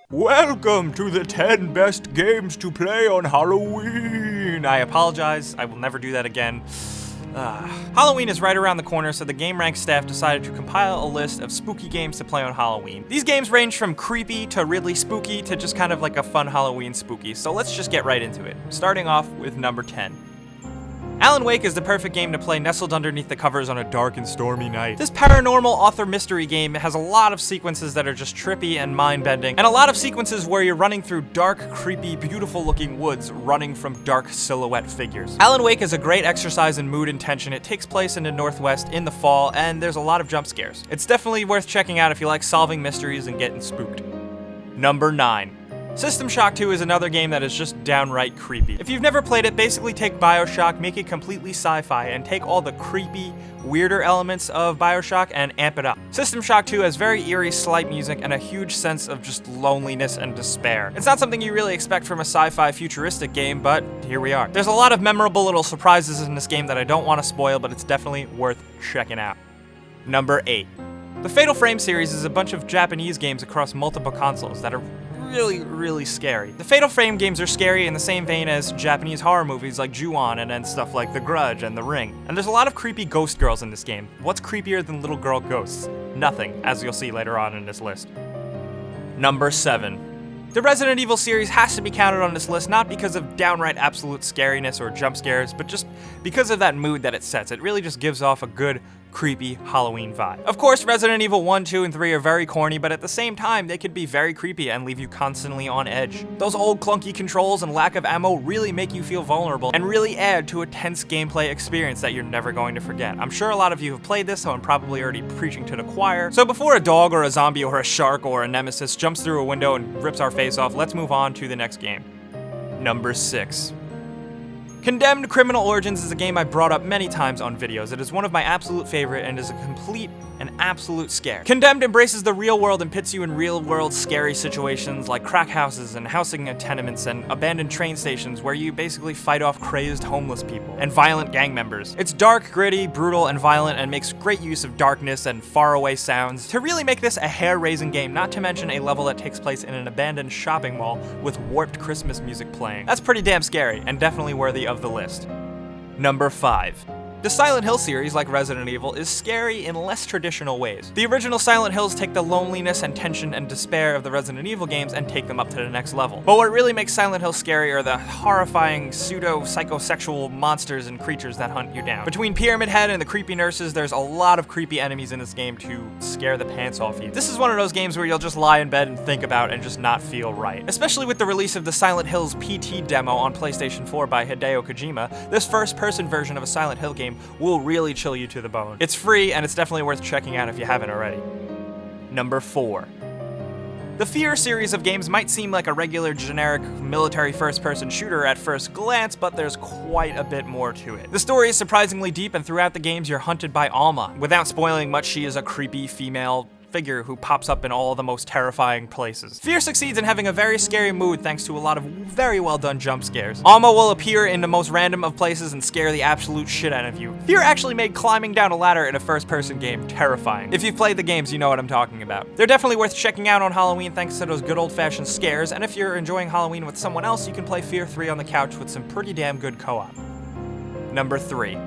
Welcome to the 10 best games to play on Halloween! I apologize, I will never do that again. Halloween is right around the corner, so the gameranx staff decided to compile a list of spooky games to play on Halloween. These games range from creepy to really spooky to just kind of like a fun Halloween spooky, so let's just get right into it. Starting off with number 10. Alan Wake is the perfect game to play nestled underneath the covers on a dark and stormy night. This paranormal author mystery game has a lot of sequences that are just trippy and mind-bending, and a lot of sequences where you're running through dark, creepy, beautiful-looking woods running from dark silhouette figures. Alan Wake is a great exercise in mood and tension. It takes place in the Northwest in the fall, and there's a lot of jump scares. It's definitely worth checking out if you like solving mysteries and getting spooked. Number 9. System Shock 2 is another game that is just downright creepy. If you've never played it, basically take BioShock, make it completely sci-fi, and take all the creepy, weirder elements of BioShock and amp it up. System Shock 2 has very eerie, slight music and a huge sense of just loneliness and despair. It's not something you really expect from a sci-fi futuristic game, but here we are. There's a lot of memorable little surprises in this game that I don't want to spoil, but it's definitely worth checking out. Number 8. The Fatal Frame series is a bunch of Japanese games across multiple consoles that are really scary. The Fatal Frame games are scary in the same vein as Japanese horror movies like Ju-on and then stuff like The Grudge and The Ring. And there's a lot of creepy ghost girls in this game. What's creepier than little girl ghosts? Nothing, as you'll see later on in this list. Number 7. The Resident Evil series has to be counted on this list not because of downright absolute scariness or jump scares, but just because of that mood that it sets. It really just gives off a good, creepy Halloween vibe. Of course, Resident Evil 1, 2, and 3 are very corny, but at the same time, they could be very creepy and leave you constantly on edge. Those old clunky controls and lack of ammo really make you feel vulnerable and really add to a tense gameplay experience that you're never going to forget. I'm sure a lot of you have played this, so I'm probably already preaching to the choir. So before a dog or a zombie or a shark or a nemesis jumps through a window and rips our face off, let's move on to the next game. Number 6. Condemned Criminal Origins is a game I brought up many times on videos. It is one of my absolute favorite and is a complete and absolute scare. Condemned embraces the real world and pits you in real world scary situations like crack houses and housing tenements and abandoned train stations where you basically fight off crazed homeless people and violent gang members. It's dark, gritty, brutal, and violent and makes great use of darkness and faraway sounds to really make this a hair-raising game, not to mention a level that takes place in an abandoned shopping mall with warped Christmas music playing. That's pretty damn scary and definitely worthy of the list. Number 5. The Silent Hill series, like Resident Evil, is scary in less traditional ways. The original Silent Hills take the loneliness and tension and despair of the Resident Evil games and take them up to the next level. But what really makes Silent Hill scary are the horrifying pseudo-psychosexual monsters and creatures that hunt you down. Between Pyramid Head and the creepy nurses, there's a lot of creepy enemies in this game to scare the pants off you. This is one of those games where you'll just lie in bed and think about and just not feel right. Especially with the release of the Silent Hills PT demo on PlayStation 4 by Hideo Kojima, this first-person version of a Silent Hill game will really chill you to the bone. It's free, and it's definitely worth checking out if you haven't already. Number 4. The Fear series of games might seem like a regular generic military first-person shooter at first glance, but there's quite a bit more to it. The story is surprisingly deep, and throughout the games you're hunted by Alma. Without spoiling much, she is a creepy female figure who pops up in all the most terrifying places. Fear succeeds in having a very scary mood thanks to a lot of very well done jump scares. Alma will appear in the most random of places and scare the absolute shit out of you. Fear actually made climbing down a ladder in a first-person game terrifying. If you've played the games, you know what I'm talking about. They're definitely worth checking out on Halloween thanks to those good old-fashioned scares, and if you're enjoying Halloween with someone else, you can play Fear 3 on the couch with some pretty damn good co-op. Number 3.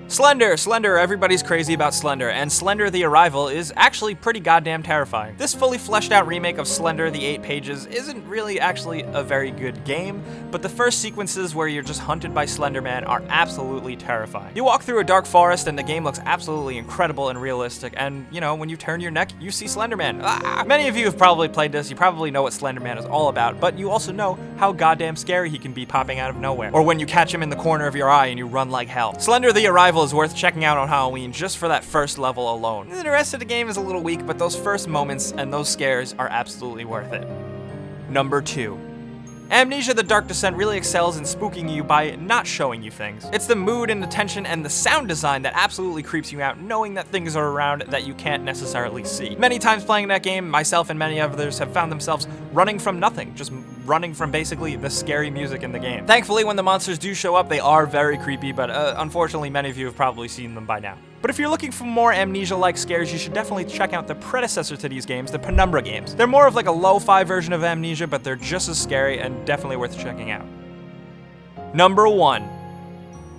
Slender, everybody's crazy about Slender, and Slender the Arrival is actually pretty goddamn terrifying. This fully fleshed out remake of Slender the 8 Pages isn't really actually a very good game, but the first sequences where you're just hunted by Slender Man are absolutely terrifying. You walk through a dark forest and the game looks absolutely incredible and realistic, and you know, when you turn your neck, you see Slender Man. Many of you have probably played this, you probably know what Slender Man is all about, but you also know how goddamn scary he can be popping out of nowhere, or when you catch him in the corner of your eye and you run like hell. Slender the Arrival is worth checking out on Halloween just for that first level alone. The rest of the game is a little weak, but those first moments and those scares are absolutely worth it. Number 2. Amnesia: The Dark Descent really excels in spooking you by not showing you things. It's the mood and the tension and the sound design that absolutely creeps you out, knowing that things are around that you can't necessarily see. Many times playing that game, myself and many others have found themselves running from nothing, just running from basically the scary music in the game. Thankfully, when the monsters do show up, they are very creepy, but unfortunately, many of you have probably seen them by now. But if you're looking for more Amnesia-like scares, you should definitely check out the predecessor to these games, the Penumbra games. They're more of like a lo-fi version of Amnesia, but they're just as scary and definitely worth checking out. Number 1.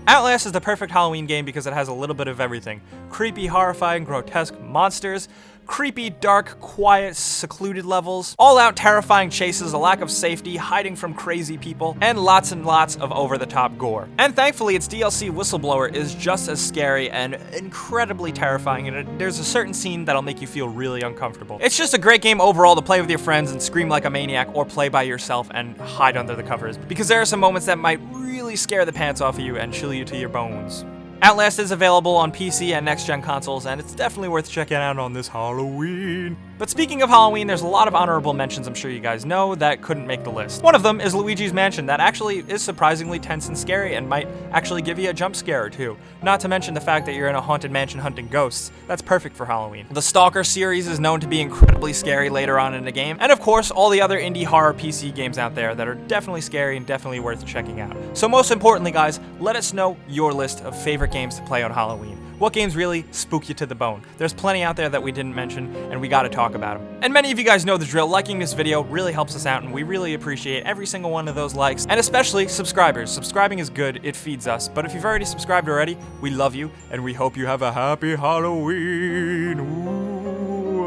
Outlast is the perfect Halloween game because it has a little bit of everything. Creepy, horrifying, grotesque monsters, creepy, dark, quiet, secluded levels, all-out terrifying chases, a lack of safety, hiding from crazy people, and lots of over-the-top gore. And thankfully, its DLC Whistleblower is just as scary and incredibly terrifying, and there's a certain scene that'll make you feel really uncomfortable. It's just a great game overall to play with your friends and scream like a maniac, or play by yourself and hide under the covers, because there are some moments that might really scare the pants off of you and chill you to your bones. Outlast is available on PC and next-gen consoles, and it's definitely worth checking out on this Halloween. But speaking of Halloween, there's a lot of honorable mentions I'm sure you guys know that couldn't make the list. One of them is Luigi's Mansion, that actually is surprisingly tense and scary and might actually give you a jump scare or two. Not to mention the fact that you're in a haunted mansion hunting ghosts. That's perfect for Halloween. The Stalker series is known to be incredibly scary later on in the game, and of course, all the other indie horror PC games out there that are definitely scary and definitely worth checking out. So most importantly, guys, let us know your list of favorite games to play on Halloween. What games really spook you to the bone? There's plenty out there that we didn't mention, and we gotta talk about them. And many of you guys know the drill. Liking this video really helps us out, and we really appreciate every single one of those likes, and especially subscribers. Subscribing is good, it feeds us, but if you've already subscribed already, we love you, and we hope you have a happy Halloween. Ooh,